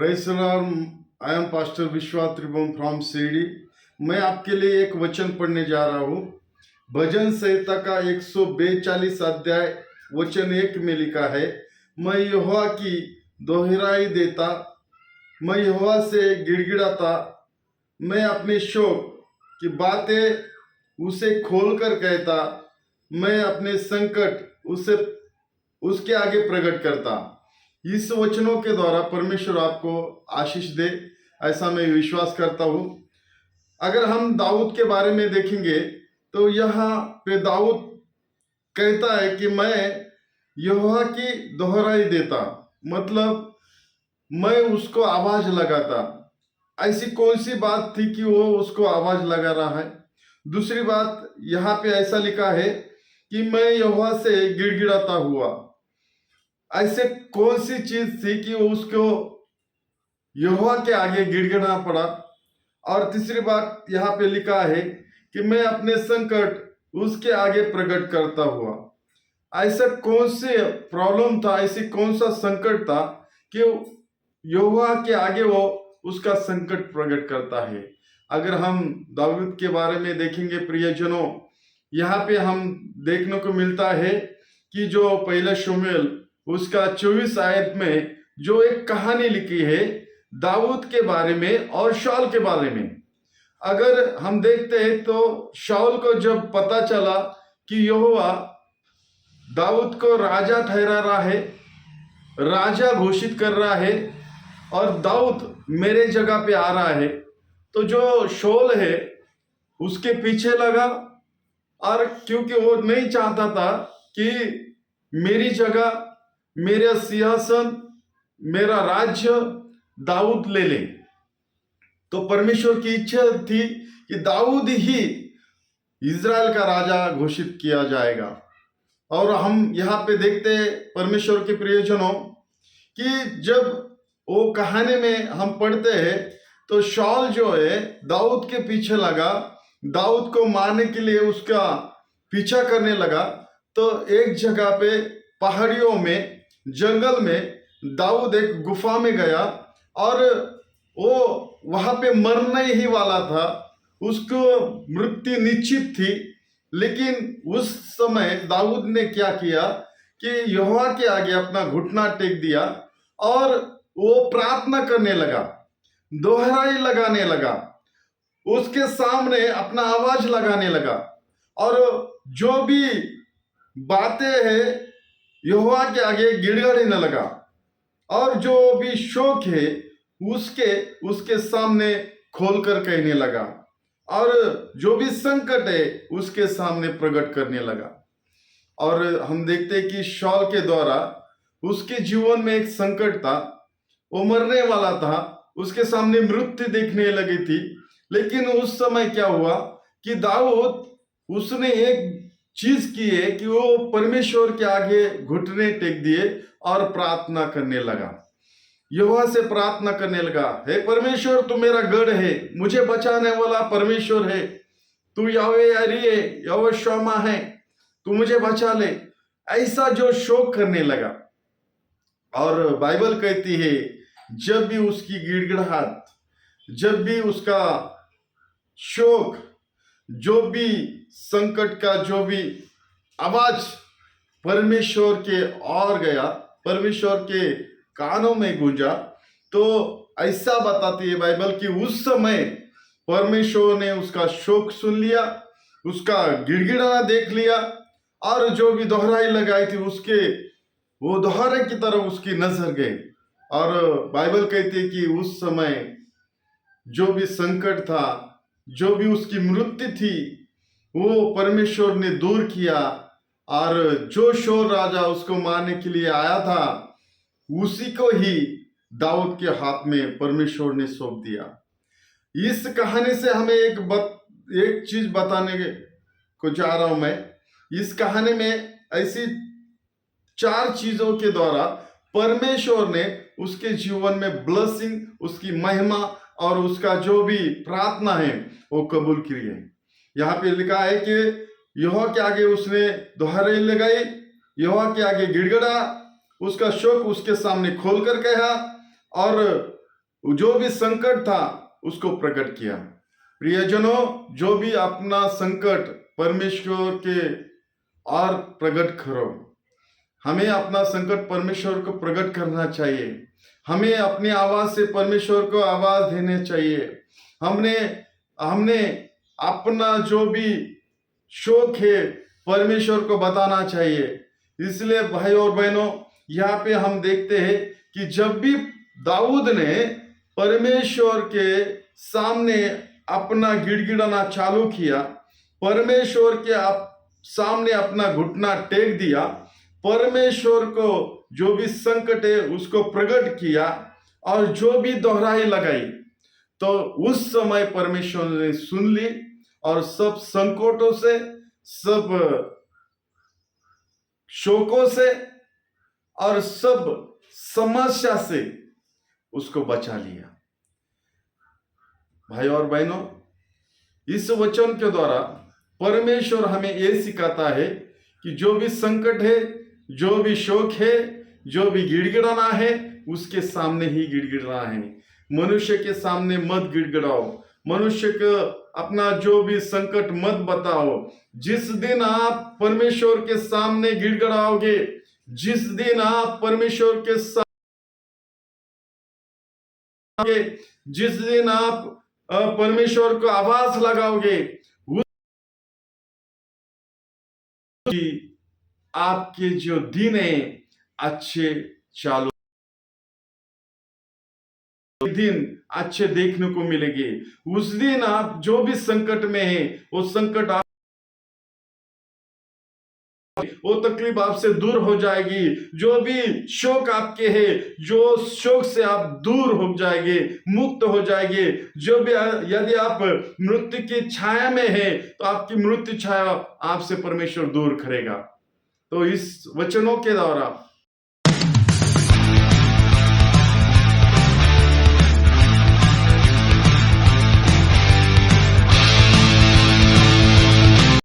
Praise I am pastor विश्वा त्रिभुवन from CD. मैं आपके लिए एक वचन पढ़ने जा रहा हूँ। भजन संहिता का 142 अध्याय वचन 1 में लिखा है, मैं यहोवा की दोहराई देता, मैं यहोवा से गिड़गिड़ाता, मैं अपने शोक की बातें उसे खोलकर कहता, मैं अपने संकट उसे उसके आगे प्रकट करता। इस वचनों के द्वारा परमेश्वर आपको आशीष दे, ऐसा मैं विश्वास करता हूँ। अगर हम दाऊद के बारे में देखेंगे तो यहाँ पे दाऊद कहता है कि मैं यहोवा की दोहराई देता, मतलब मैं उसको आवाज लगाता। ऐसी कौन सी बात थी कि वो उसको आवाज लगा रहा है? दूसरी बात यहाँ पे ऐसा लिखा है कि मैं यहोवा से गिड़गिड़ाता हुआ। ऐसे कौन सी चीज थी कि उसको यहोवा के आगे गिड़गिड़ाना पड़ा? और तीसरी बात यहाँ पे लिखा है कि मैं अपने संकट उसके आगे प्रकट करता हुआ। ऐसा कौन से प्रॉब्लम था, ऐसी कौन सा संकट था कि यहोवा के आगे वो उसका संकट प्रकट करता है? अगर हम दाऊद के बारे में देखेंगे प्रियजनों, यहाँ पे हम देखने को मिलता है कि जो पहला शमूएल उसका 24 आयत में जो एक कहानी लिखी है दाऊद के बारे में और शाऊल के बारे में। अगर हम देखते हैं तो शाऊल को जब पता चला कि यहोवा दाऊद को राजा ठहरा रहा है, राजा घोषित कर रहा है और दाऊद मेरे जगह पे आ रहा है, तो जो शाऊल है उसके पीछे लगा। और क्योंकि वो नहीं चाहता था कि मेरी जगह, मेरा सिंहासन, मेरा राज्य दाऊद ले ले, तो परमेश्वर की इच्छा थी कि दाऊद ही इज़राइल का राजा घोषित किया जाएगा। और हम यहाँ पे देखते हैं परमेश्वर के प्रियजनों कि जब वो कहानी में हम पढ़ते हैं तो शाऊल जो है दाऊद के पीछे लगा, दाऊद को मारने के लिए उसका पीछा करने लगा। तो एक जगह पे पहाड़ियों में, जंगल में दाऊद एक गुफा में गया और वो वहां पे मरने ही वाला था, उसको मृत्यु निश्चित थी। लेकिन उस समय दाऊद ने क्या किया कि यहोवा के आगे अपना घुटना टेक दिया और वो प्रार्थना करने लगा, दोहराई लगाने लगा, उसके सामने अपना आवाज लगाने लगा और जो भी बातें हैं यहोवा के आगे गिड़गिड़ाने लगा और जो भी शोक है उसके सामने खोलकर कहने लगा और जो भी संकट है उसके सामने प्रकट करने लगा। और हम देखते हैं कि शाऊल के द्वारा उसके जीवन में एक संकट था, वो मरने वाला था, उसके सामने मृत्यु देखने लगी थी। लेकिन उस समय क्या हुआ कि दाऊद उसने एक चीज की है कि वो परमेश्वर के आगे घुटने टेक दिए और प्रार्थना करने लगा, यहोवा से प्रार्थना करने लगा, हे परमेश्वर तू मेरा गढ़ है, मुझे बचाने वाला परमेश्वर है, तू यावे यारी है, यहोवा शम्मा है, तू मुझे बचा ले। ऐसा जो शोक करने लगा। और बाइबल कहती है जब भी उसकी गिड़गिड़ाहट, जब भी उसका शोक, जो भी संकट का जो भी आवाज परमेश्वर के और गया, परमेश्वर के कानों में गूंजा, तो ऐसा बताती है बाइबल कि उस समय परमेश्वर ने उसका शोक सुन लिया, उसका गिड़गिड़ाना देख लिया और जो भी दोहराई लगाई थी उसके वो दोहरे की तरफ उसकी नजर गई। और बाइबल कहती है कि उस समय जो भी संकट था, जो भी उसकी मृत्यु थी, वो परमेश्वर ने दूर किया और जो शोर राजा उसको मारने के लिए आया था उसी को ही दाऊद के हाथ में परमेश्वर ने सौंप दिया। इस कहानी से हमें एक चीज बताने को जा रहा हूं मैं। इस कहानी में ऐसी 4 चीजों के द्वारा परमेश्वर ने उसके जीवन में ब्लेसिंग, उसकी महिमा और उसका जो भी प्रार्थना है वो कबूल की है। यहाँ पे लिखा है कि यहोवा के आगे उसने दोहराई लगाई, यहोवा के आगे गिड़गिड़ा, उसका शोक उसके सामने खोलकर कहा और जो भी संकट था उसको प्रकट किया। प्रियजनों, जो भी अपना संकट परमेश्वर के और प्रकट करो। हमें अपना संकट परमेश्वर को प्रकट करना चाहिए। हमें अपनी आवाज से परमेश्वर को आवाज देने चाहिए। हमने हमने अपना जो भी शोक है परमेश्वर को बताना चाहिए। इसलिए भाई और बहनों, यहाँ पे हम देखते हैं कि जब भी दाऊद ने परमेश्वर के सामने अपना गिड़गिड़ाना चालू किया, परमेश्वर के सामने अपना घुटना टेक दिया, परमेश्वर को जो भी संकट है उसको प्रकट किया और जो भी दोहराई लगाई, तो उस समय परमेश्वर ने सुन ली और सब संकटों से, सब शोकों से और सब समस्या से उसको बचा लिया। भाई और बहनों, इस वचन के द्वारा परमेश्वर हमें यह सिखाता है कि जो भी संकट है, जो भी शोक है, जो भी गिड़गिड़ाना है, उसके सामने ही गिड़गिड़ाना है। मनुष्य के सामने मत गिड़गिड़ाओ। मनुष्य को अपना जो भी संकट मत बताओ। जिस दिन आप परमेश्वर के सामने गिड़गिड़ाओगे, जिस दिन आप परमेश्वर के सामने, जिस दिन आप परमेश्वर को आवाज लगाओगे, आपके जो दिन है अच्छे चालू, दिन अच्छे देखने को मिलेंगे। उस दिन आप जो भी संकट में है, वो संकट आप, वो तकलीफ आपसे दूर हो जाएगी। जो भी शोक आपके है, जो शोक से आप दूर हो जाएंगे, मुक्त हो जाएंगे। जो भी, यदि आप मृत्यु की छाया में है, तो आपकी मृत्यु छाया आपसे परमेश्वर दूर करेगा। तो इस वचनों के द्वारा